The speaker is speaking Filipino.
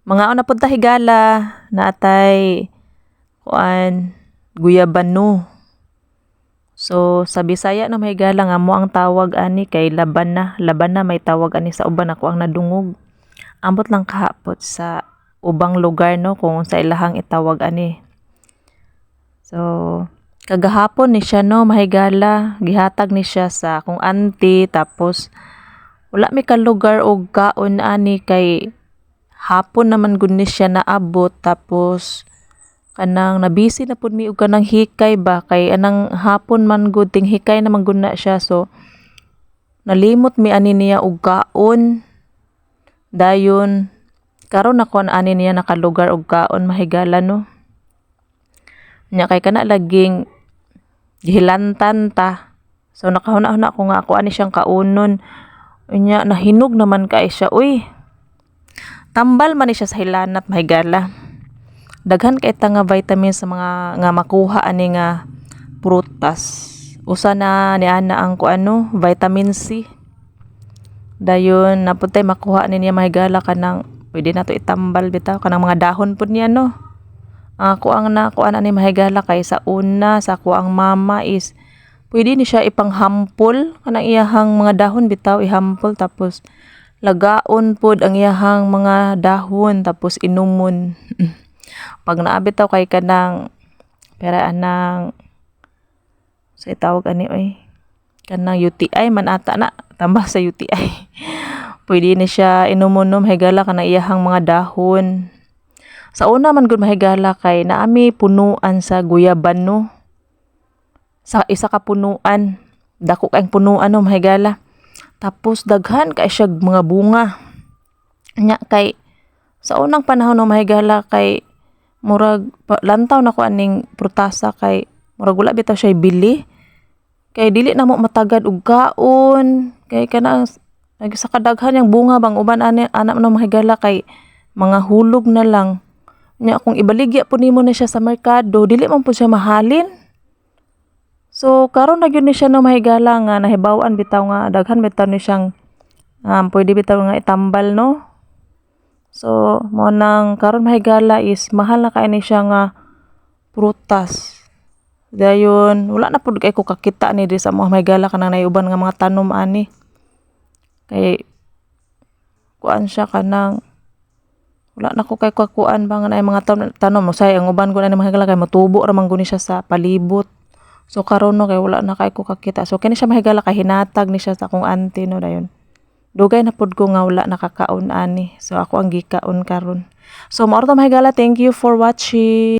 Mga na punta higala na atay kuan guyabano. So sa Bisaya na may higala nga mo ang tawag ani kay laban na may tawag ani sa uban ako ang nadungog. Ambot lang kahapot sa ubang lugar no kung sa ilahang itawag ani. So kagahapon ni siya no mahigala gihatag ni siya sa akong auntie tapos wala mi ka lugar og kaon ani kay hapon naman gud ni siya naabot tapos kanang nabisi na pud mi og kanang hikay ba kay anang hapon man gud ting hikay naman gud na siya so nalimot mi ani niya og kaon dayon karon ako ani niya nakalugar og kaon mahigala no nya kay kana laging gihilantan ta so nakahuna-huna ko nga ako ani siyang kaunon nya nahinog naman kay siya uy tambal man ni siya sa hilanat mahigala daghan kay ta nga vitamin sa mga nga makuha ani nga prutas usa na ni ana ang kuano vitamin C dayon napuntay makuha ni niya mahigala kanang pwede na to itambal bitaw kanang mga dahon pud niya no ako ang nakuan ani mahigala kay sa una sa ako ang mama is pwede ni siya ipanghampol kanang iyahang mga dahon bitaw ihampol tapos lagaon pod ang iyahang mga dahon tapos inumon pag naabit taw kay kanang pera anang sa itawag ani oy kanang UTI man ata na tambah sa UTI pwede ni siya inumonom higala kanang iyahang mga dahon sa una man gud mahigala kay naami punuan sa guyabano sa isa ka punuan dako kay punuan no mahigala tapos daghan kay siya mga bunga nya kay sa unang panahon no mahigala kay murag lantaw na ko aning prutasa kay murag wala bitaw siya bili kay dili na mo matagad og kaon kay kanang sa kadaghan yang bunga bang uban ani anak no mahigala kay mga hulog na lang nya kung ibaligya po nimo na siya sa merkado dili man po siya mahalin so karon na gyud ni siya no mahigala nga nahibaw-an bitaw nga daghan bitaw ni siyang pwede bitaw nga itambal no so mo nang karon mahigala is mahal na kay ni siya nga prutas dayon wala na pud kay ko kakita ni di sa mga mahigala kanang naiuban nga mga tanom ani kay kuan siya kanang wala na ko kay kuan ba nga na mga tanom mo say ang uban ko na mahigala kay matubo ra man guni siya sa palibot so karon no kay wala na kay ko kakita so kini siya mahigala kay hinatag ni siya sa akong auntie no dayon dugay na pud ko nga wala nakakaon ani so ako ang gikaon karon so mao ra mahigala thank you for watching.